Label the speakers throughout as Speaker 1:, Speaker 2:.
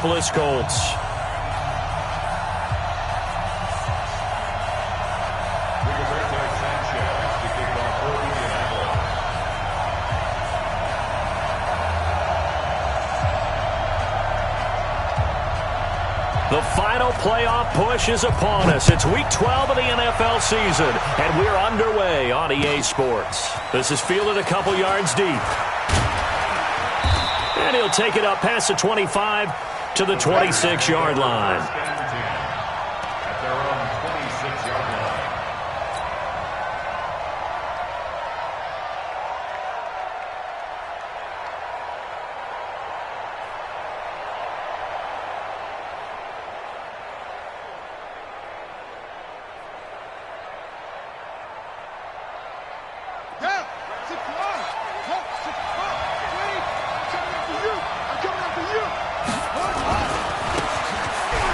Speaker 1: Indianapolis Colts. The final playoff push is upon us. It's Week 12 of the NFL season, and we're underway on EA Sports. This is fielded a couple yards deep. And he'll take it up past the 25 to the 26-yard line.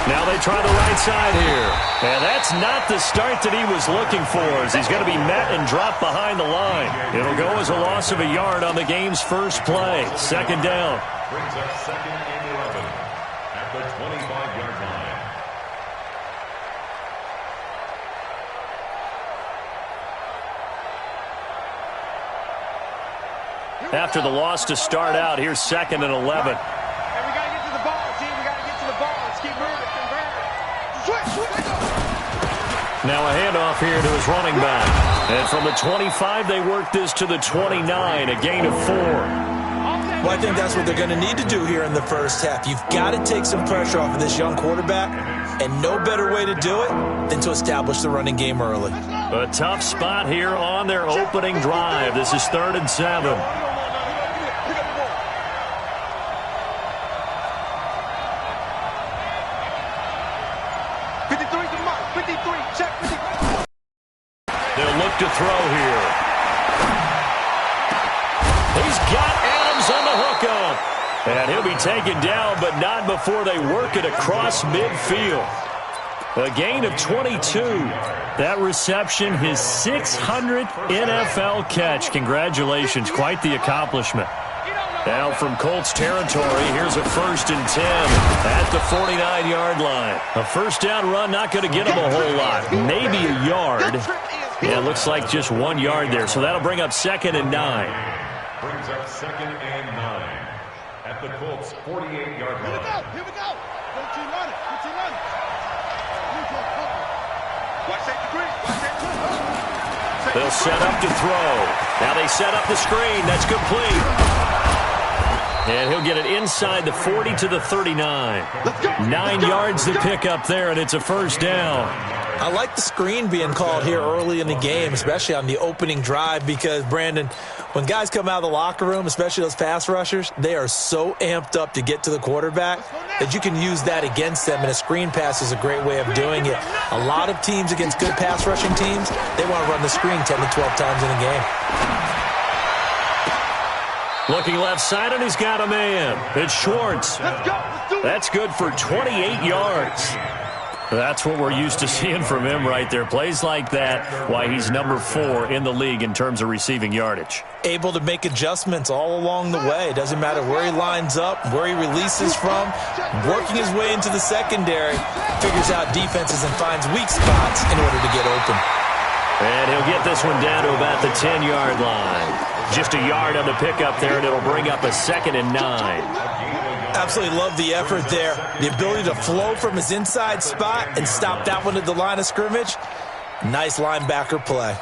Speaker 1: Now they try the right side here. And that's not the start that he was looking for, as he's going to be met and dropped behind the line. It'll go as a loss of a yard on the game's first play. Second down.
Speaker 2: Brings up 2nd and 11 at the 25-yard line.
Speaker 1: After the loss to start out, here's 2nd and 11. Now a handoff here to his running back. And from the 25, they work this to the 29, a gain of 4.
Speaker 3: Well, I think that's what they're going to need to do here in the first half. You've got to take some pressure off of this young quarterback, and no better way to do it than to establish the running game early.
Speaker 1: A tough spot here on their opening drive. This is 3rd and 7. They'll look to throw here. He's got Adams on the hookup. And he'll be taken down, but not before they work it across midfield. A gain of 22. That reception, his 600th NFL catch. Congratulations. Quite the accomplishment. Now from Colts territory, here's a 1st and 10 at the 49-yard line. A first down run, not going to get him a whole lot. Maybe a yard. Yeah, it looks like just 1 yard there. So that'll bring up 2nd and 9.
Speaker 2: Brings up 2nd and 9 at the Colts 48-yard line.
Speaker 4: Here we go. Don't you run it. Don't you run it. Watch that.
Speaker 1: They'll set up to throw. Now they set up the screen. That's complete. And he'll get it inside the 40 to the 39. 9 yards to pick up there, and it's a first down.
Speaker 3: I like the screen being called here early in the game, especially on the opening drive, because, Brandon, when guys come out of the locker room, especially those pass rushers, they are so amped up to get to the quarterback that you can use that against them, and a screen pass is a great way of doing it. A lot of teams against good pass rushing teams, they want to run the screen 10 to 12 times in a game.
Speaker 1: Looking left side, and he's got a man. It's Schwartz. That's good for 28 yards. That's what we're used to seeing from him right there. Plays like that, why he's number 4 in the league in terms of receiving yardage.
Speaker 3: Able to make adjustments all along the way. Doesn't matter where he lines up, where he releases from, working his way into the secondary, figures out defenses and finds weak spots in order to get open.
Speaker 1: And he'll get this one down to about the 10-yard line. Just a yard on the pickup there, and it'll bring up a 2nd and 9.
Speaker 3: Absolutely love the effort there. The ability to flow from his inside spot and stop that one at the line of scrimmage. Nice linebacker play.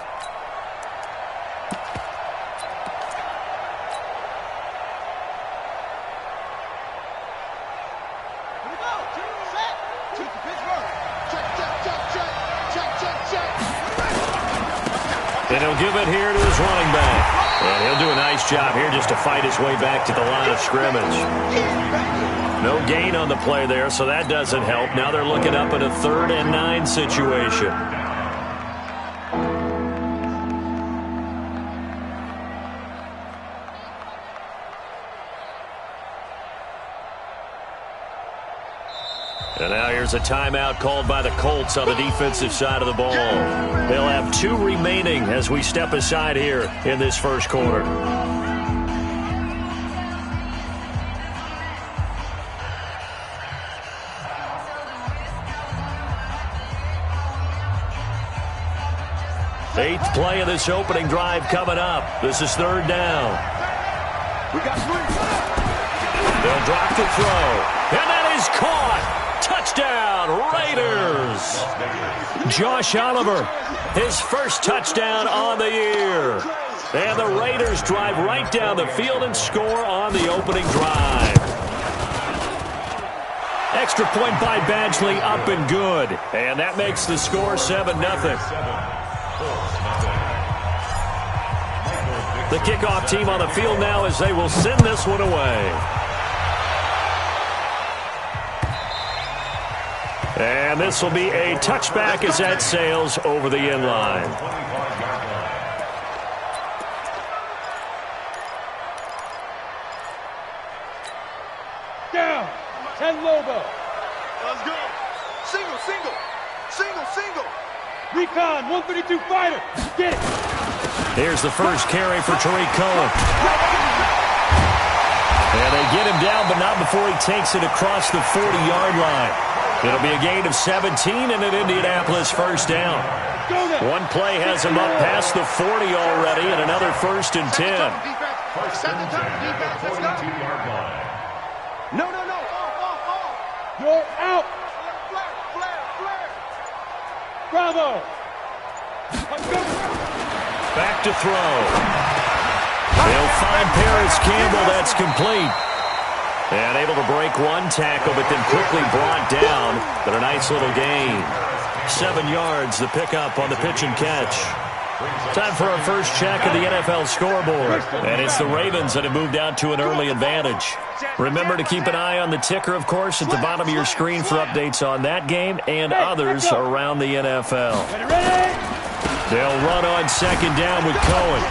Speaker 1: And he'll give it here to his running back. And he'll do a nice job here just to fight his way back to the line of scrimmage. No gain on the play there, so that doesn't help. Now they're looking up at a 3rd and 9 situation. And now here's a timeout called by the Colts on the defensive side of the ball. They'll have 2 remaining as we step aside here in this first quarter. Eighth play of this opening drive coming up. This is third down.
Speaker 4: We got 3.
Speaker 1: They'll drop the throw. And that is caught. Touchdown, Raiders. Josh Oliver, his first touchdown on the year. And the Raiders drive right down the field and score on the opening drive. Extra point by Badgley, up and good. And that makes the score 7-0. The kickoff team on the field now as they will send this one away. And this will be a touchback as that sails over the end line.
Speaker 4: Down. 10 Lobo. Let's go. Single, single. Single, single. Recon, 132 fighter. Get it.
Speaker 1: Here's the first carry for Tariq Cohen. And they get him down, but not before he takes it across the 40-yard line. It'll be a gain of 17 and an Indianapolis first down. One play has him up past the 40 already, and another 1st and 10.
Speaker 4: No. You're out. Flare. Bravo.
Speaker 1: Back to throw. They'll find Paris Campbell. That's complete. And able to break one tackle, but then quickly brought down. But a nice little gain. 7 yards, the pickup on the pitch and catch. Time for our first check of the NFL scoreboard. And it's the Ravens that have moved out to an early advantage. Remember to keep an eye on the ticker, of course, at the bottom of your screen for updates on that game and others around the NFL. They'll run on second down with Cohen.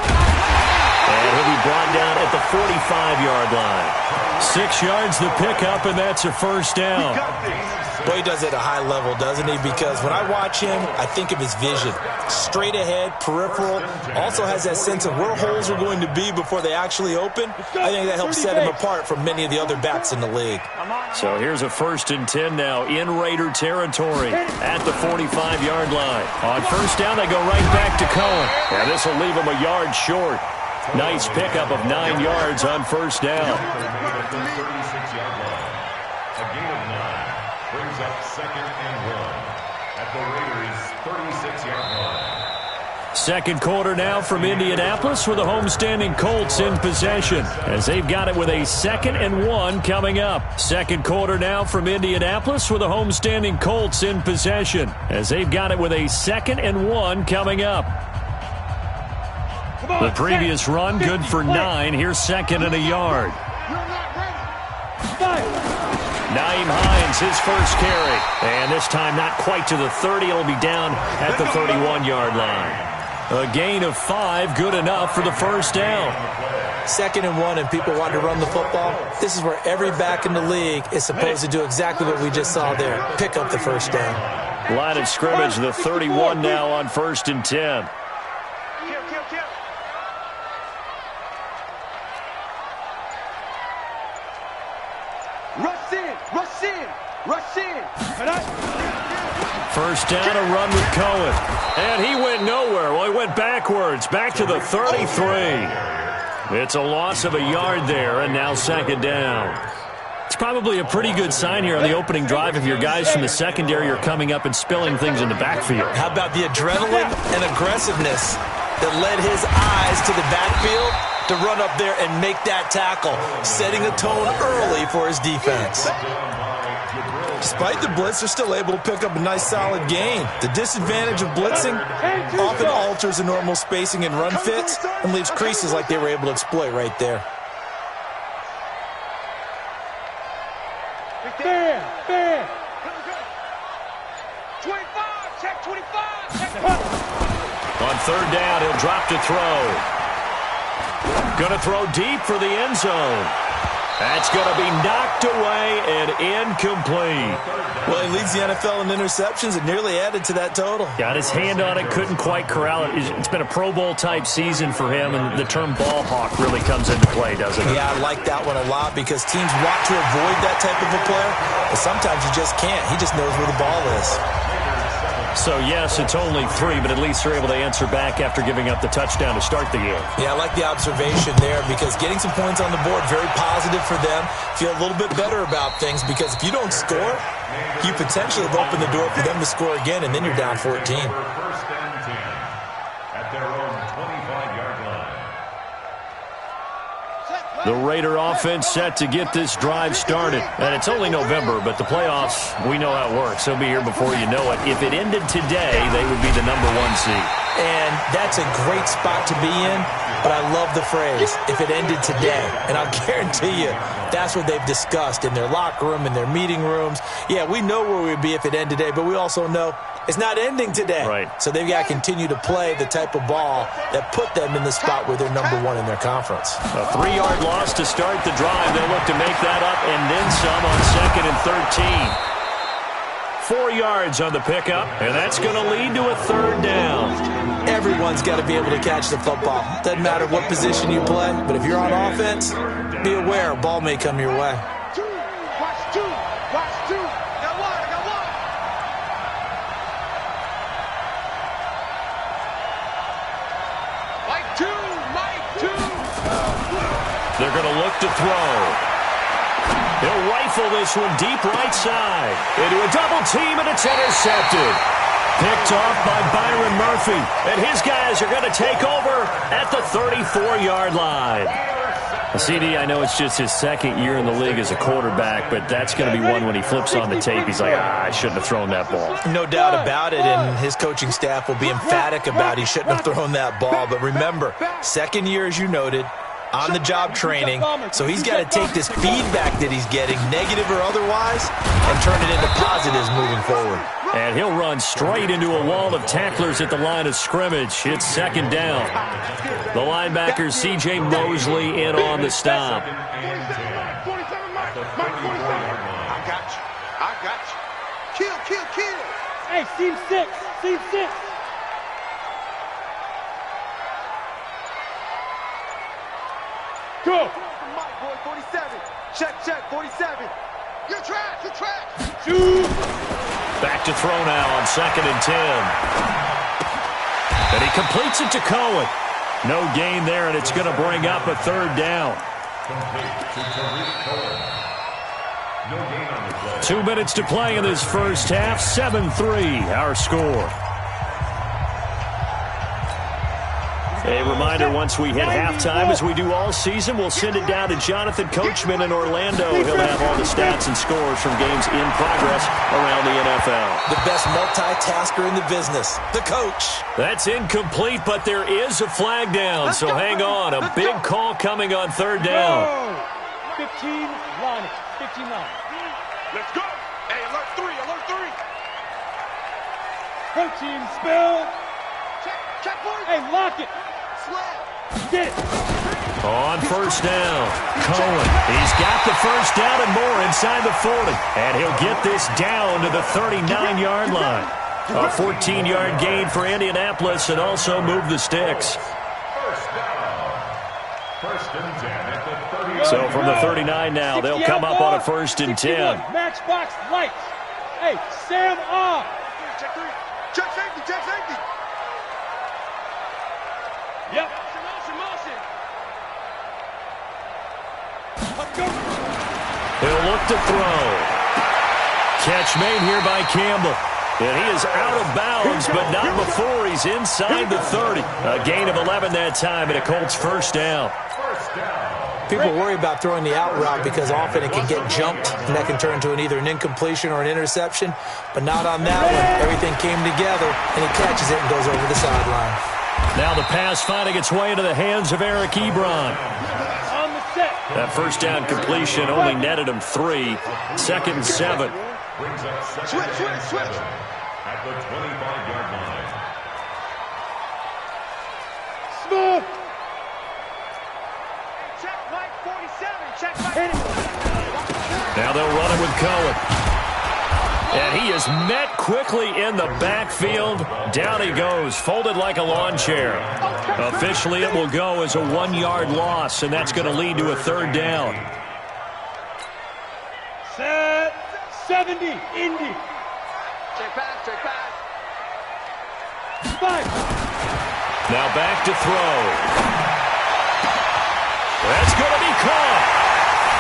Speaker 1: And he'll be brought down at the 45-yard line. 6 yards the pickup, and that's a first down.
Speaker 3: Boy, he does it at a high level, doesn't he? Because when I watch him, I think of his vision. Straight ahead, peripheral. Also has that sense of where holes are going to be before they actually open. I think that helps set him apart from many of the other backs in the league.
Speaker 1: So here's a 1st and 10 now in Raider territory at the 45-yard line. On first down, they go right back to Cohen. And this will leave him a yard short. Nice pickup of 9 yards on first down.
Speaker 2: Brings up 2nd and 1 at the Raiders' 36-yard line.
Speaker 1: Second quarter now from Indianapolis with the homestanding Colts in possession as they've got it with a 2nd and 1 coming up. Second quarter now from Indianapolis with the homestanding Colts in possession as they've got it with a 2nd and 1 coming up. The previous run good for 9. Here's 2nd and a yard. Naeem Hines, his first carry. And this time not quite to the 30. It'll be down at the 31-yard line. A gain of 5, good enough for the first down.
Speaker 3: 2nd and 1, and people want to run the football. This is where every back in the league is supposed to do exactly what we just saw there. Pick up the first down.
Speaker 1: Line of scrimmage, the 31 now on 1st and 10.
Speaker 4: Rush in.
Speaker 1: First down, a run with Cohen. And he went nowhere. Well, he went backwards, back to the 33. It's a loss of a yard there, and now 2nd down. It's probably a pretty good sign here on the opening drive if your guys from the secondary are coming up and spilling things in the backfield.
Speaker 3: How about the adrenaline and aggressiveness that led his eyes to the backfield to run up there and make that tackle, setting a tone early for his defense. Despite the blitz, they're still able to pick up a nice solid gain. The disadvantage of blitzing often alters the normal spacing and run fits and leaves creases like they were able to exploit right there.
Speaker 4: Fair. 25, check 25.
Speaker 1: On third down, he'll drop to throw. Gonna throw deep for the end zone. That's going to be knocked away and incomplete.
Speaker 3: Well, he leads the NFL in interceptions and nearly added to that total.
Speaker 1: Got his hand on it, couldn't quite corral it. It's been a Pro Bowl-type season for him, and the term ball hawk really comes into play, doesn't it?
Speaker 3: Yeah, I like that one a lot because teams want to avoid that type of a player, but sometimes you just can't. He just knows where the ball is.
Speaker 1: So, yes, it's only 3, but at least they're able to answer back after giving up the touchdown to start the game.
Speaker 3: Yeah, I like the observation there because getting some points on the board, very positive for them. Feel a little bit better about things because if you don't score, you potentially have opened the door for them to score again, and then you're down 14.
Speaker 2: First and 10 at their own 25-yard line.
Speaker 1: The Raider offense set to get this drive started. And it's only November, but the playoffs, we know how it works. They'll be here before you know it. If it ended today, they would be the #1 seed.
Speaker 3: And that's a great spot to be in, but I love the phrase, if it ended today. And I'll guarantee you, that's what they've discussed in their locker room, in their meeting rooms. Yeah, we know where we'd be if it ended today, but we also know it's not ending today.
Speaker 1: Right.
Speaker 3: So they've got to continue to play the type of ball that put them in the spot where they're #1 in their conference.
Speaker 1: A 3-yard loss to start the drive. They'll look to make that up and then some on 2nd and 13. 4 yards on the pickup, and that's going to lead to a 3rd down.
Speaker 3: Everyone's got to be able to catch the football. Doesn't matter what position you play, but if you're on offense, be aware a ball may come your way.
Speaker 4: Watch two. Got one. Mike two.
Speaker 1: They're going to look to throw. They'll rifle this one deep right side. Into a double team, and it's intercepted. Picked off by Byron Murphy. And his guys are going to take over at the 34-yard line. CD, I know it's just his 2nd year in the league as a quarterback, but that's going to be one when he flips on the tape. He's like, I shouldn't have thrown that ball.
Speaker 3: No doubt about it, and his coaching staff will be emphatic about he shouldn't have thrown that ball. But remember, 2nd year, as you noted, on-the-job training, so he's got to take this feedback that he's getting, negative or otherwise, and turn it into positives moving forward.
Speaker 1: And he'll run straight into a wall of tacklers at the line of scrimmage. It's 2nd down. The linebacker, C.J. Mosley, in on the stop.
Speaker 4: I got you. Kill. Hey, seam 6. Go. Mike, boy, 47. Check, 47. You're trash. Shoot.
Speaker 1: Back to throw now on 2nd and 10. And he completes it to Cohen. No gain there, and it's going to bring up a 3rd down. 2 minutes to play in this first half. 7-3, our score. A reminder, once we hit halftime, as we do all season, we'll send it down to Jonathan Coachman in Orlando. He'll have all the stats and scores from games in progress around the NFL.
Speaker 3: The best multitasker in the business, the coach.
Speaker 1: That's incomplete, but there is a flag down, so hang on. A big call coming on 3rd down.
Speaker 4: 15 line. Let's go. Hey, alert 3. Protein spill. Check, boys. Hey, lock it. Get it.
Speaker 1: On 1st down, Cohen. He's got the 1st down and more inside the 40. And he'll get this down to the 39-yard line. A 14-yard gain for Indianapolis and also move the sticks.
Speaker 2: First and 10 at the 30.
Speaker 1: So from the 39 now, they'll come up on a 1st and 10.
Speaker 4: Matchbox lights. Hey, Sam off. Check 3. Check safety. Yep. Motion. Let's go.
Speaker 1: He'll look to throw. Catch made here by Campbell. And he is out of bounds, but not before he's inside the 30. A gain of 11 that time, and a Colts 1st down.
Speaker 3: People worry about throwing the out route because often it can get jumped, and that can turn into either an incompletion or an interception. But not on that one. Everything came together, and he catches it and goes over the sideline.
Speaker 1: Now the pass finding its way into the hands of Eric Ebron.
Speaker 4: On the set.
Speaker 1: That 1st down completion only netted him 3. 2nd and 7.
Speaker 2: Brings up 2nd and 7 at the 25-yard line.
Speaker 4: Smooth. Check Mike 47. Check Mike.
Speaker 1: Now they'll run it with Cohen. And he is met quickly in the backfield. Down he goes, folded like a lawn chair. Officially, it will go as a 1-yard loss, and that's going to lead to a 3rd down.
Speaker 4: Set 70, Indy.
Speaker 5: Check pass, check pass.
Speaker 4: Five.
Speaker 1: Now back to throw. That's going to be caught.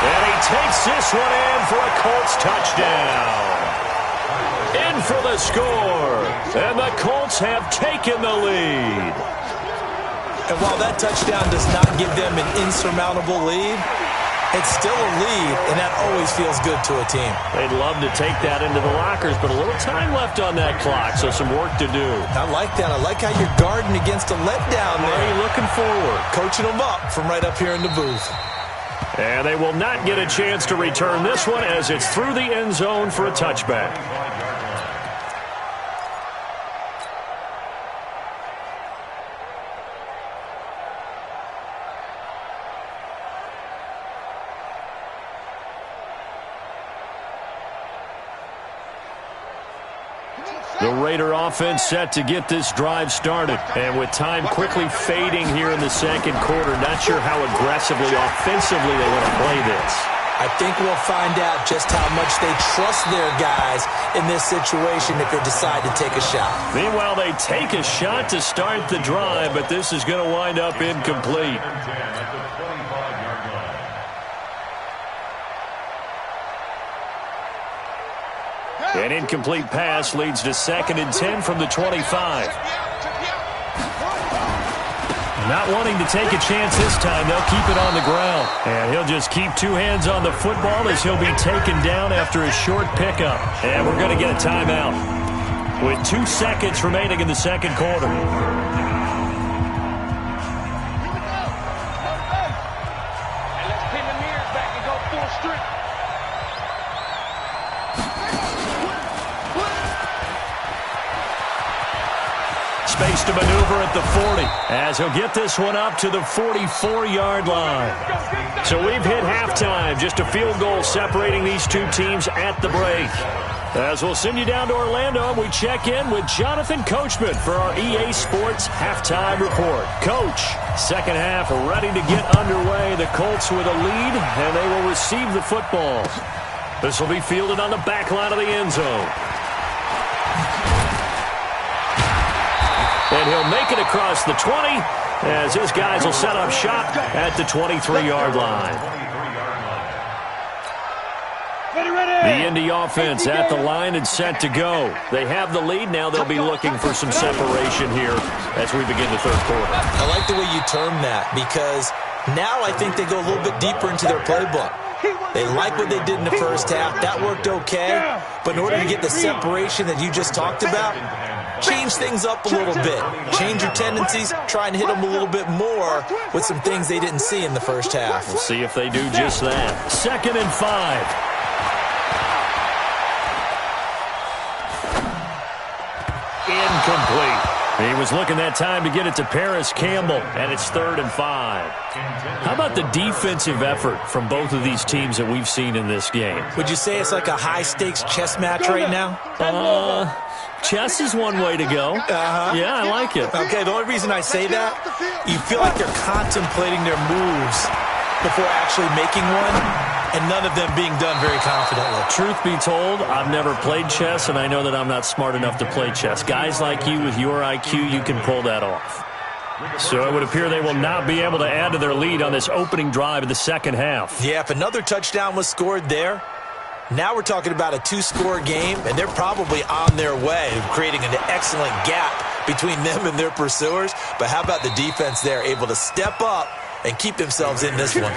Speaker 1: And he takes this one in for a Colts touchdown. In for the score. And the Colts have taken the lead.
Speaker 3: And while that touchdown does not give them an insurmountable lead, it's still a lead, and that always feels good to a team.
Speaker 1: They'd love to take that into the lockers, but a little time left on that clock, so some work to do.
Speaker 3: I like that. I like how you're guarding against a letdown there.
Speaker 1: Already looking forward.
Speaker 3: Coaching them up from right up here in the booth.
Speaker 1: And they will not get a chance to return this one as it's through the end zone for a touchback. The Raider offense set to get this drive started. And with time quickly fading here in the second quarter, not sure how aggressively, offensively they want to play this.
Speaker 3: I think we'll find out just how much they trust their guys in this situation if they decide to take a shot.
Speaker 1: Meanwhile, they take a shot to start the drive, but this is going to wind up incomplete. An incomplete pass leads to 2nd and 10 from the 25. Not wanting to take a chance this time, they'll keep it on the ground. And he'll just keep two hands on the football as he'll be taken down after a short pickup. And we're going to get a timeout with 2 seconds remaining in the second quarter.
Speaker 5: Let's pin the mirrors back and go full strength.
Speaker 1: Space to maneuver at the 40 as he'll get this one up to the 44-yard line. So we've hit halftime. Just a field goal separating these two teams at the break. As we'll send you down to Orlando, we check in with Jonathan Coachman for our EA Sports Halftime Report. Coach, second half ready to get underway. The Colts with a lead, and they will receive the football. This will be fielded on the back line of the end zone. And he'll make it across the 20 as his guys will set up shop at the 23-yard line. The Indy offense at the line and set to go. They have the lead. Now they'll be looking for some separation here as we begin the third quarter.
Speaker 3: I like the way you term that because now I think they go a little bit deeper into their playbook. They like what they did in the first half. That worked okay. But in order to get the separation that you just talked about, change things up a little bit. Change your tendencies. Try and hit them a little bit more with some things they didn't see in the first half.
Speaker 1: We'll see if they do just that. 2nd and 5. Incomplete. He was looking that time to get it to Paris Campbell, and it's 3rd and 5. How about the defensive effort from both of these teams that we've seen in this game?
Speaker 3: Would you say it's like a high-stakes chess match right now?
Speaker 1: Chess is one way to go. Yeah, I like it.
Speaker 3: Okay, the only reason I say that, you feel like they're contemplating their moves before actually making one, and none of them being done very confidently.
Speaker 1: Truth be told, I've never played chess, and I know that I'm not smart enough to play chess. Guys like you with your IQ, you can pull that off. So it would appear they will not be able to add to their lead on this opening drive of the second half.
Speaker 3: Yeah, if another touchdown was scored there, now we're talking about a 2-score game, and they're probably on their way, creating an excellent gap between them and their pursuers. But how about the defense there, able to step up and keep themselves in this one?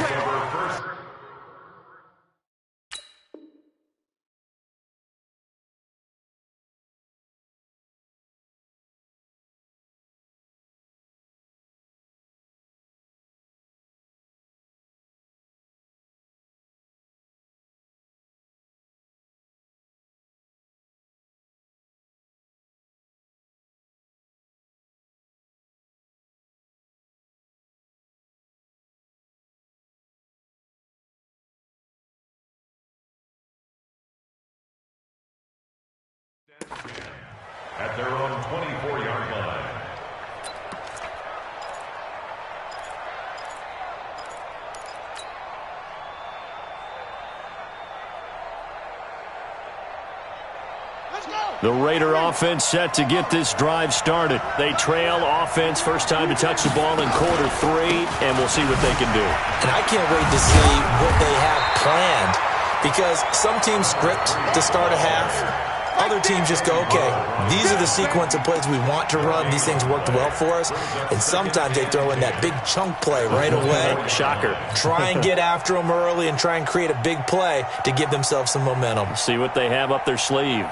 Speaker 2: At their own 24-yard line.
Speaker 1: The Raider offense set to get this drive started. They trail offense, first time to touch the ball in quarter 3, and we'll see what they can do.
Speaker 3: And I can't wait to see what they have planned, because some teams script to start a half. Other teams just go, okay, these are the sequence of plays we want to run. These things worked well for us. And sometimes they throw in that big chunk play right away.
Speaker 1: Shocker.
Speaker 3: Try and get after them early and try and create a big play to give themselves some momentum.
Speaker 1: See what they have up their sleeve.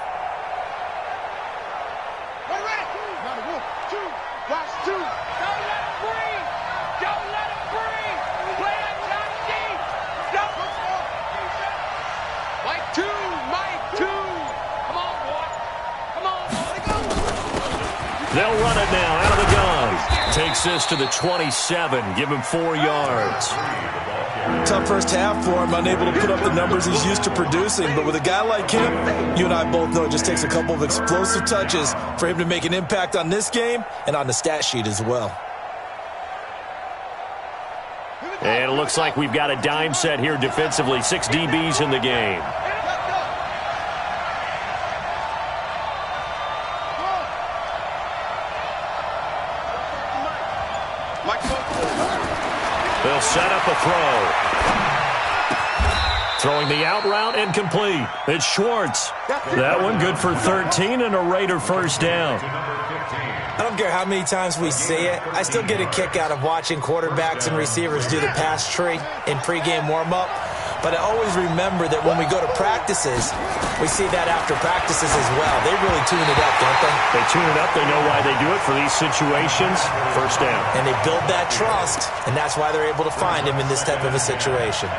Speaker 1: They'll run it now out of the gun. Takes this to the 27. Give him 4 yards.
Speaker 3: Tough first half for him, unable to put up the numbers he's used to producing. But with a guy like him, you and I both know it just takes a couple of explosive touches for him to make an impact on this game and on the stat sheet as well.
Speaker 1: And it looks like we've got a dime set here defensively. 6 DBs in the game. They'll set up a throw. Throwing the out route incomplete. It's Schwartz. That one good for 13 and a Raider first down.
Speaker 3: I don't care how many times we see it. I still get a kick out of watching quarterbacks and receivers do the pass tree in pregame warm-up. But I always remember that when we go to practices, we see that after practices as well. They really tune it up, don't they?
Speaker 1: They tune it up. They know why they do it for these situations. First down.
Speaker 3: And they build that trust, and that's why they're able to find him in this type of a situation.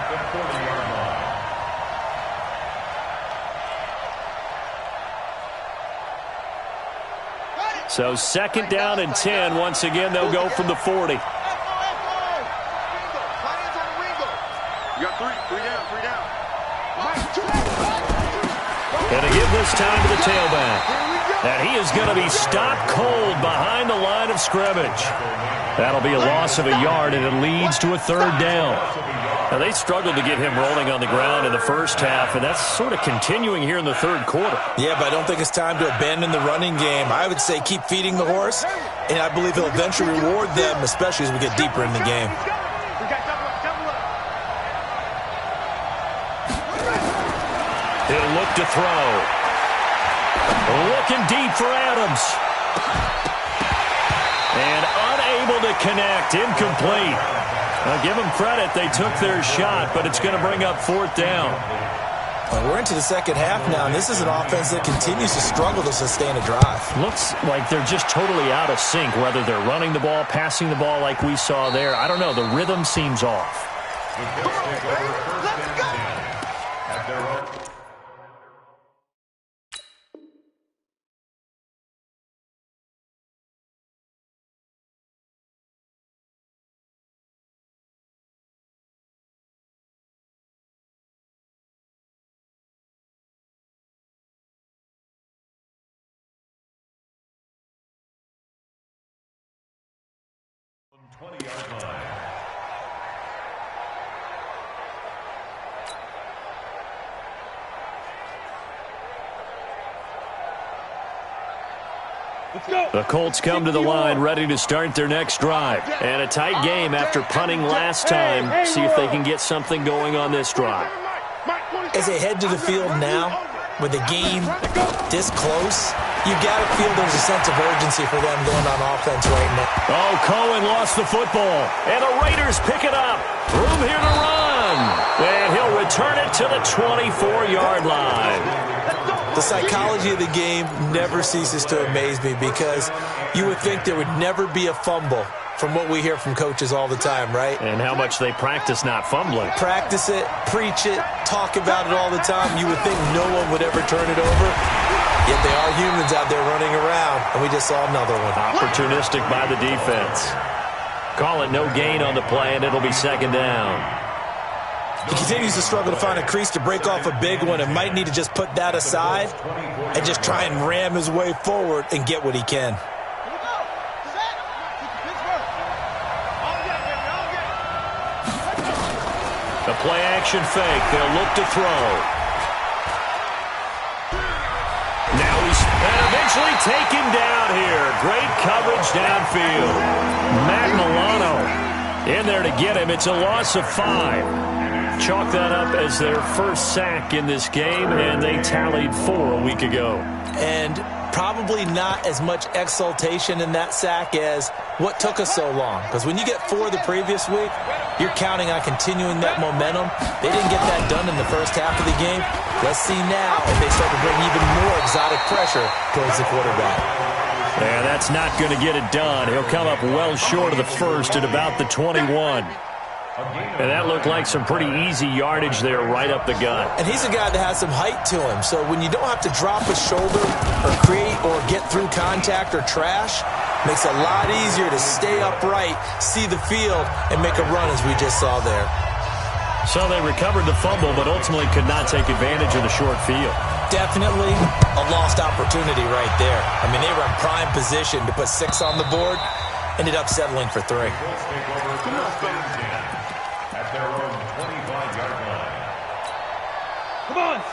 Speaker 1: So second down and 10. Once again, they'll go from the 40. Going to give this time to the tailback. And he is going to be stopped cold behind the line of scrimmage. That'll be a loss of a yard, and it leads to a third down. Now, they struggled to get him rolling on the ground in the first half, and that's sort of continuing here in the third quarter.
Speaker 3: Yeah, but I don't think it's time to abandon the running game. I would say keep feeding the horse, and I believe he'll eventually reward them, especially as we get deeper in the game.
Speaker 1: He'll look to throw. Looking deep for Adams. And unable to connect. Incomplete. Now, give them credit. They took their shot, but it's going to bring up fourth down.
Speaker 3: We're into the second half now, and this is an offense that continues to struggle to sustain a drive.
Speaker 1: Looks like they're just totally out of sync, whether they're running the ball, passing the ball like we saw there. I don't know. The rhythm seems off.
Speaker 2: Let's go!
Speaker 1: The Colts come to the line ready to start their next drive. And a tight game after punting last time. See if they can get something going on this drive.
Speaker 3: As they head to the field now, with the game this close, you got to feel there's a sense of urgency for them going on offense right now.
Speaker 1: Oh, Cohen lost the football. And the Raiders pick it up. Room here to run. And he'll return it to the 24-yard line.
Speaker 3: The psychology of the game never ceases to amaze me, because you would think there would never be a fumble from what we hear from coaches all the time, right?
Speaker 1: And how much they practice not fumbling.
Speaker 3: Practice it, preach it, talk about it all the time. You would think no one would ever turn it over. Yet they are humans out there running around, and we just saw another one.
Speaker 1: Opportunistic by the defense. Call it no gain on the play, and it'll be second down.
Speaker 3: He continues to struggle to find a crease to break off a big one, and might need to just put that aside and just try and ram his way forward and get what he can.
Speaker 1: The play action fake. They'll look to throw. Now he's And eventually taken down here. Great coverage downfield. Matt Milano in there to get him. It's a loss of 5. Chalk that up as their first sack in this game, and they tallied 4 a week ago.
Speaker 3: And probably not as much exultation in that sack as what took us so long. Because when you get 4 the previous week, you're counting on continuing that momentum. They didn't get that done in the first half of the game. Let's see now if they start to bring even more exotic pressure towards the quarterback.
Speaker 1: And that's not going to get it done. He'll come up well short of the first at about the 21. And that looked like some pretty easy yardage there right up the gut.
Speaker 3: And he's a guy that has some height to him. So when you don't have to drop a shoulder or create or get through contact or trash, makes it a lot easier to stay upright, see the field, and make a run as we just saw there.
Speaker 1: So they recovered the fumble, but ultimately could not take advantage of the short field.
Speaker 3: Definitely a lost opportunity right there. I mean, they were in prime position to put 6 on the board, ended up settling for 3.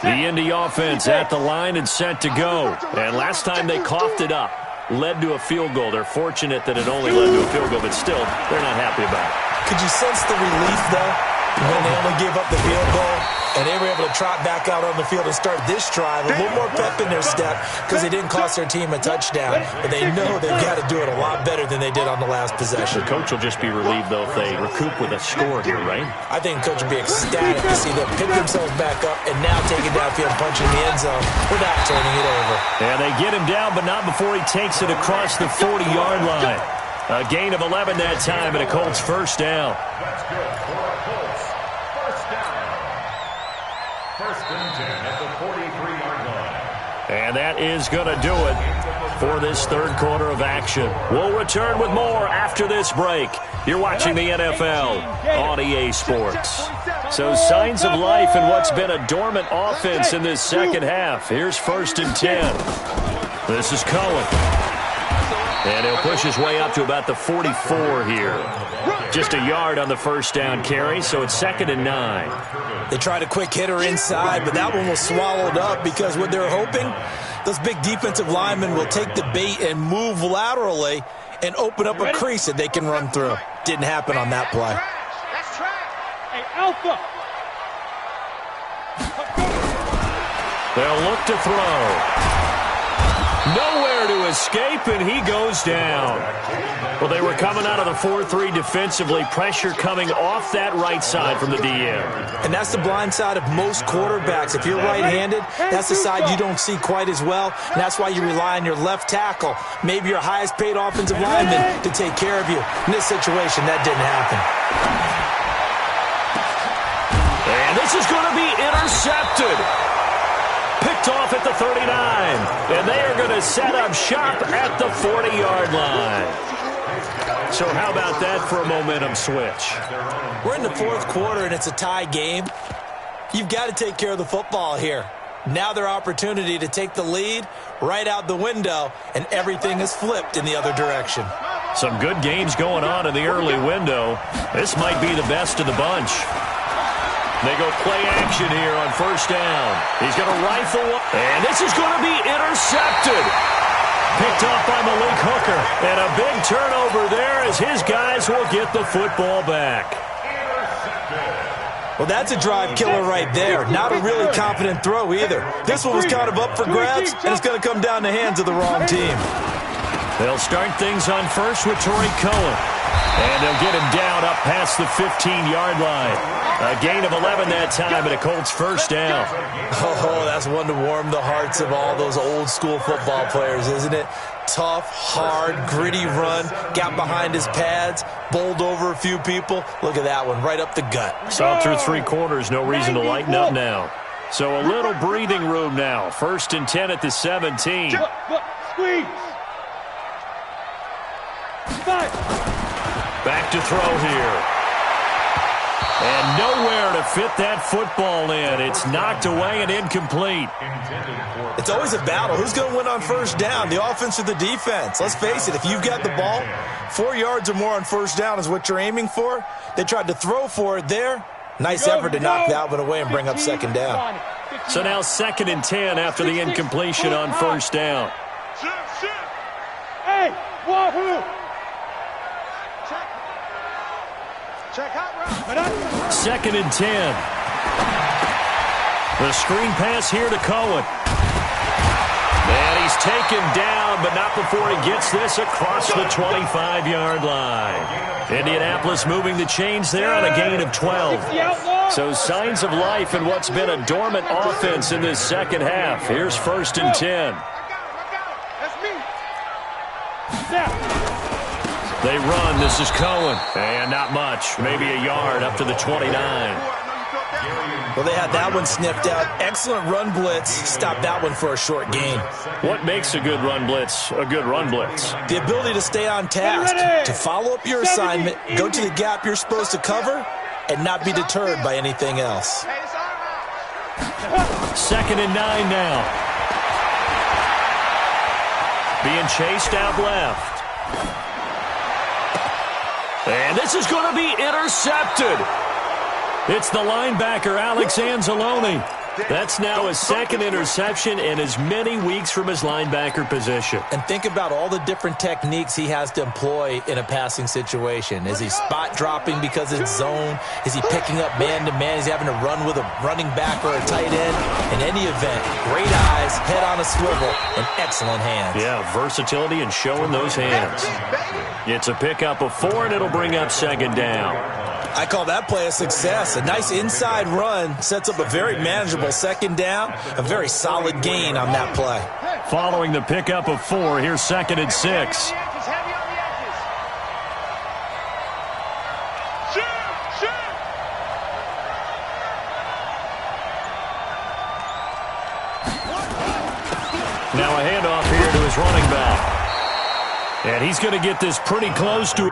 Speaker 1: The Indy offense at the line and set to go. And last time they coughed it up, led to a field goal. They're fortunate that it only led to a field goal, but still, they're not happy about it.
Speaker 3: Could you sense the relief, though, when they only gave up the field goal? And they were able to trot back out on the field and start this drive. A little more pep in their step because they didn't cost their team a touchdown. But they know they've got to do it a lot better than they did on the last possession.
Speaker 1: The coach will just be relieved, though, if they recoup with a score here, right?
Speaker 3: I think the coach will be ecstatic to see them pick themselves back up and now take it downfield, punching the end zone without turning it over.
Speaker 1: And they get him down, but not before he takes it across the 40-yard line. A gain of 11 that time, and a Colts first down.
Speaker 2: That's good for a Colts. First down. First and 10 at the 43-yard line.
Speaker 1: And that is going to do it for this third quarter of action. We'll return with more after this break. You're watching the NFL on EA Sports. So signs of life in what's been a dormant offense in this second half. Here's first and 10. This is Cohen. And he'll push his way up to about the 44 here. Just a yard on the first down carry, so it's 2nd and 9.
Speaker 3: They tried a quick hitter inside, but that one was swallowed up because what they're hoping, those big defensive linemen will take the bait and move laterally and open up a crease that they can run through. Didn't happen on that play.
Speaker 4: That's trash. Hey, Alpha.
Speaker 1: They'll look to throw. Nowhere to escape, and he goes down. Well, they were coming out of the 4-3 defensively. Pressure coming off that right side from the DM.
Speaker 3: And that's the blind side of most quarterbacks. If you're right-handed, that's the side you don't see quite as well, and that's why you rely on your left tackle, maybe your highest-paid offensive lineman, to take care of you. In this situation, that didn't happen.
Speaker 1: And this is going to be intercepted. Picked off at the 39. And they are going to set up shop at the 40-yard line. So how about that for a momentum switch?
Speaker 3: We're in the fourth quarter, and it's a tie game. You've got to take care of the football here. Now their opportunity to take the lead right out the window, and everything is flipped in the other direction.
Speaker 1: Some good games going on in the early window. This might be the best of the bunch. They go play action here on first down. He's going to rifle one, and this is going to be intercepted. Picked off by Malik Hooker, and a big turnover there as his guys will get the football back.
Speaker 3: Well, that's a drive killer right there. Not a really confident throw either. This one was kind of up for grabs, and it's going to come down the hands of the wrong team.
Speaker 1: They'll start things on first with Torrey Cohen. And they'll get him down up past the 15-yard line. A gain of 11 that time, and a Colts first down.
Speaker 3: Oh, that's one to warm the hearts of all those old-school football players, isn't it? Tough, hard, gritty run, got behind his pads, bowled over a few people. Look at that one, right up the gut.
Speaker 1: Saw through 3 quarters, no reason to lighten up now. So a little breathing room now. First and 10 at the 17.
Speaker 4: Squeeze.
Speaker 1: Back to throw here. And nowhere to fit that football in. It's knocked away and incomplete.
Speaker 3: It's always a battle. Who's going to win on first down, the offense or the defense? Let's face it, if you've got the ball, 4 yards or more on first down is what you're aiming for. They tried to throw for it there. Nice effort to knock that one away and bring up second down.
Speaker 1: So now 2nd and 10 after the incompletion on first down.
Speaker 4: Hey, Wahoo! Check hot route.
Speaker 1: 2nd and 10. The screen pass here to Cohen. And he's taken down, but not before he gets this across the 25-yard line. Indianapolis moving the chains there on a gain of 12. So signs of life in what's been a dormant offense in this second half. Here's 1st and 10. They run. This is Cohen. And not much. Maybe a yard up to the 29.
Speaker 3: Well, they had that one sniffed out. Excellent run blitz. Stopped that one for a short gain.
Speaker 1: What makes a good run blitz a good run blitz?
Speaker 3: The ability to stay on task, to follow up your assignment, go to the gap you're supposed to cover, and not be deterred by anything else.
Speaker 1: 2nd and 9 now. Being chased out left. And this is going to be intercepted. It's the linebacker, Alex Anzalone. That's now his 2nd interception in as many weeks from his linebacker position.
Speaker 3: And think about all the different techniques he has to employ in a passing situation. Is he spot dropping because it's zone? Is he picking up man-to-man? Is he having to run with a running back or a tight end? In any event, great eyes, head on a swivel, and excellent hands.
Speaker 1: Yeah, versatility and showing those hands. It's a pickup of 4, and it'll bring up 2nd down.
Speaker 3: I call that play a success. A nice inside run sets up a very manageable 2nd down. A very solid gain on that play.
Speaker 1: Following the pickup of 4, here's 2nd and 6. Now a handoff here to his running back. And he's going to get this pretty close to...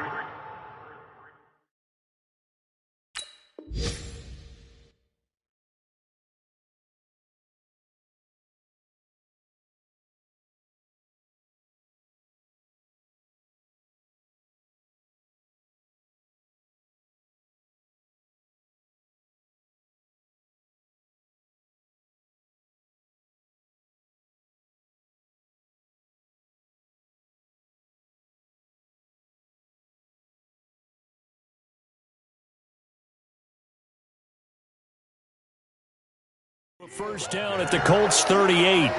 Speaker 1: First down at the Colts 38.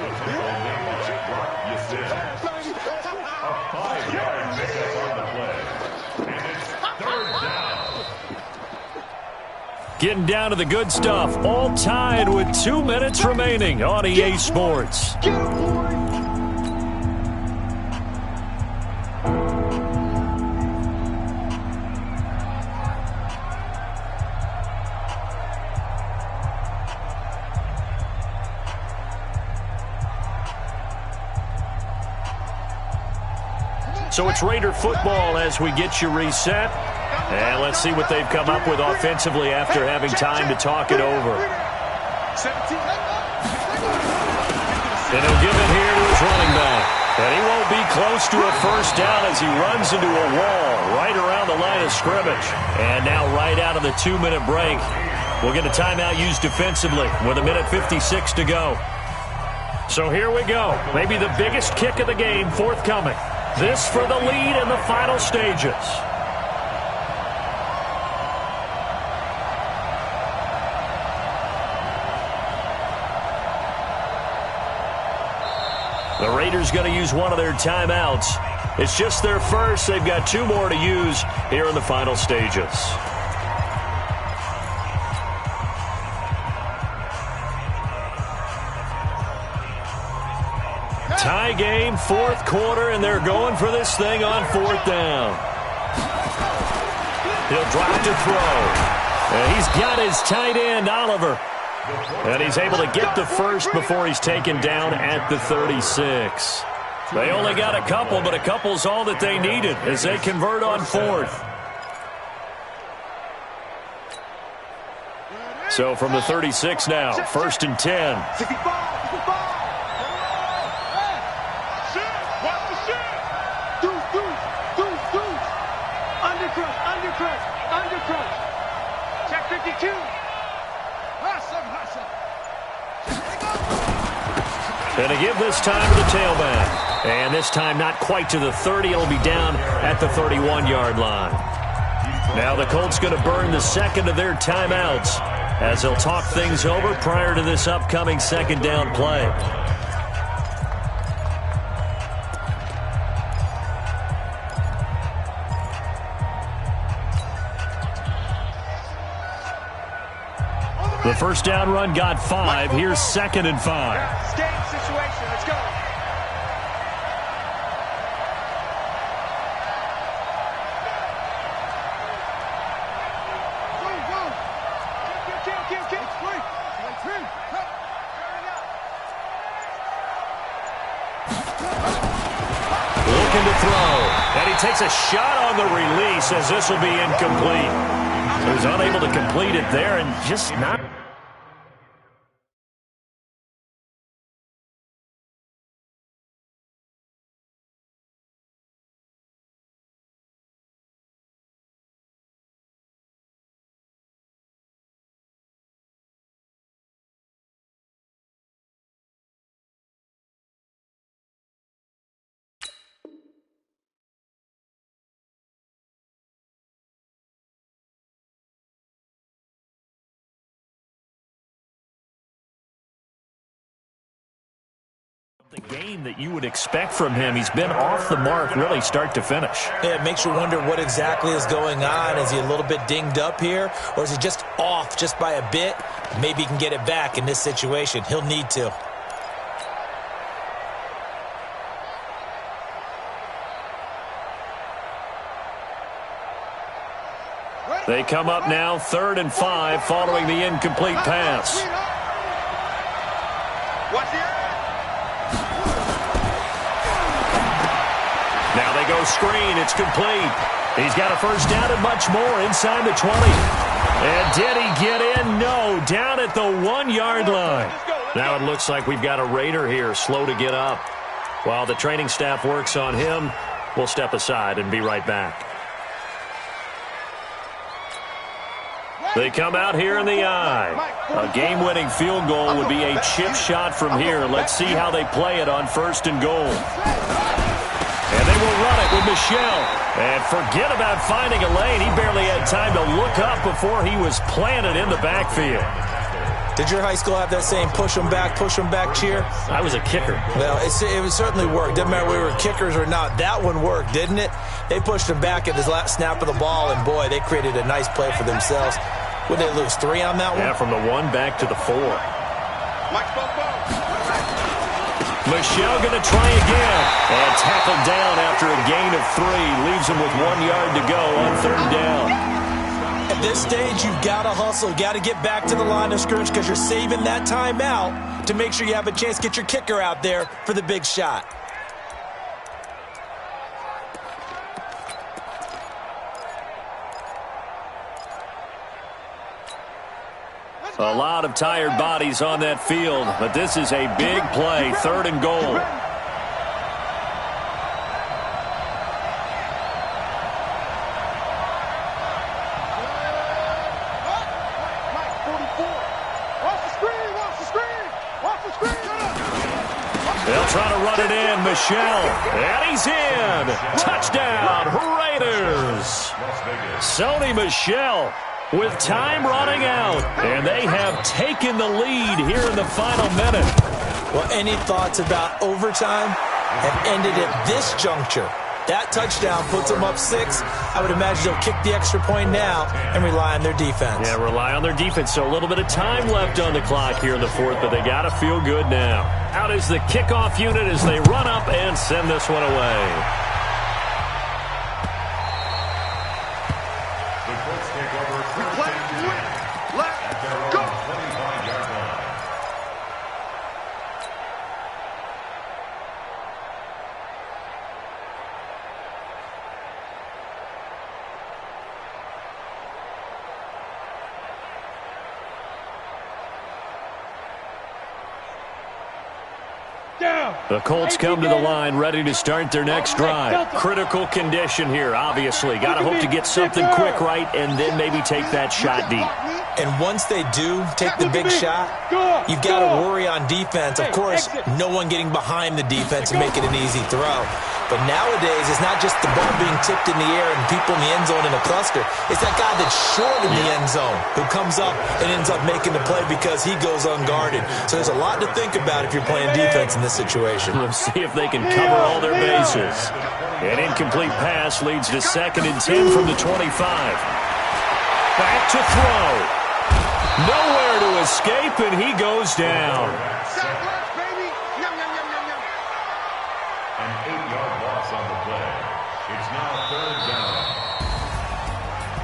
Speaker 1: Getting down to the good stuff. All tied with 2 minutes remaining on EA Sports. So it's Raider football as we get you reset. And let's see what they've come up with offensively after having time to talk it over. And he'll give it here to his running back. And he won't be close to a first down as he runs into a wall right around the line of scrimmage. And now right out of the 2-minute break, we'll get a timeout used defensively with 1:56 to go. So here we go. Maybe the biggest kick of the game forthcoming. This for the lead in the final stages. The Raiders going to use one of their timeouts. It's just their first. They've got 2 more to use here in the final stages. Tie game, 4th quarter, and they're going for this thing on 4th down. He'll drop to throw. And he's got his tight end, Oliver. And he's able to get the first before he's taken down at the 36. They only got a couple, but a couple's all that they needed as they convert on 4th. So from the 36 now, 1st and 10. And to give this time to the tailback. And this time not quite to the 30. It'll be down at the 31-yard line. Now the Colts going to burn the second of their timeouts as they'll talk things over prior to this upcoming second down play. The first down run got 5. Here's 2nd and 5.
Speaker 5: Game situation. Let's go.
Speaker 1: Looking to throw. And he takes a shot on the release as this will be incomplete. He was unable to complete it there and just not. The game that you would expect from him. He's been off the mark really start to finish.
Speaker 3: Yeah, it makes you wonder what exactly is going on. Is he a little bit dinged up here, or is he just off just by a bit? Maybe he can get it back in this situation. He'll need to.
Speaker 1: They come up now 3rd and 5 following the incomplete pass.
Speaker 5: Watch the eye.
Speaker 1: Now they go screen. It's complete. He's got a first down and much more inside the 20. And did he get in? No. Down at the 1-yard line. Now it looks like we've got a Raider here slow to get up. While the training staff works on him, we'll step aside and be right back. They come out here in the eye. A game-winning field goal would be a chip shot from here. Let's see how they play it on 1st and goal. And they will run it with Michel. And forget about finding a lane. He barely had time to look up before he was planted in the backfield.
Speaker 3: Did your high school have that saying, push them back cheer?
Speaker 1: I was a kicker.
Speaker 3: Well, it would certainly work. Doesn't matter whether we were kickers or not. That one worked, didn't it? They pushed him back at his last snap of the ball, and boy, they created a nice play for themselves. Would they lose 3 on that one?
Speaker 1: Yeah, from the 1 back to the 4. Michel going to try again. And tackled down after a gain of 3. Leaves him with 1 yard to go on 3rd down.
Speaker 3: At this stage, you've got to hustle. Got to get back to the line of scrimmage because you're saving that timeout to make sure you have a chance to get your kicker out there for the big shot.
Speaker 1: A lot of tired bodies on that field, but this is a big play, 3rd and goal. They'll try to run it in. Michel, and he's in. Touchdown, Raiders. Sony Michel with time running out, and they have taken the lead here in the final minute.
Speaker 3: Well, any thoughts about overtime have ended at this juncture. That touchdown puts them up 6. I would imagine they'll kick the extra point now and rely on their defense.
Speaker 1: Yeah, rely on their defense. So a little bit of time left on the clock here in the 4th, but they got to feel good now. Out is the kickoff unit as they run up and send this one away.
Speaker 4: Down.
Speaker 1: The Colts come to the line ready to start their next drive. Critical condition here, obviously. Got to hope to get something quick right and then maybe take that shot deep.
Speaker 3: And once they do take the big shot, you've got to worry on defense. Of course, no one getting behind the defense and making an easy throw. But nowadays, it's not just the ball being tipped in the air and people in the end zone in a cluster. It's that guy that's short in the end zone who comes up and ends up making the play because he goes unguarded. So there's a lot to think about if you're playing defense in this situation.
Speaker 1: We'll see if they can cover all their bases. An incomplete pass leads to 2nd and 10 from the 25. Back to throw. Nowhere to escape, and he goes down.
Speaker 2: An 8-yard loss on the play. It's now 3rd down.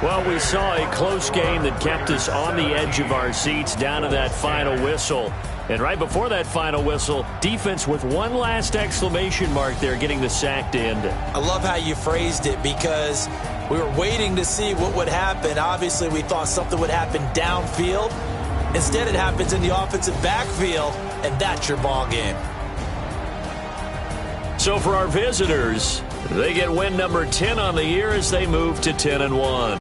Speaker 1: Well, we saw a close game that kept us on the edge of our seats down to that final whistle. And right before that final whistle, defense with one last exclamation mark there, getting the sack to end it.
Speaker 3: I love how you phrased it because we were waiting to see what would happen. Obviously, we thought something would happen downfield. Instead, it happens in the offensive backfield, and that's your ball game.
Speaker 1: So for our visitors, they get win number 10 on the year as they move to 10-1.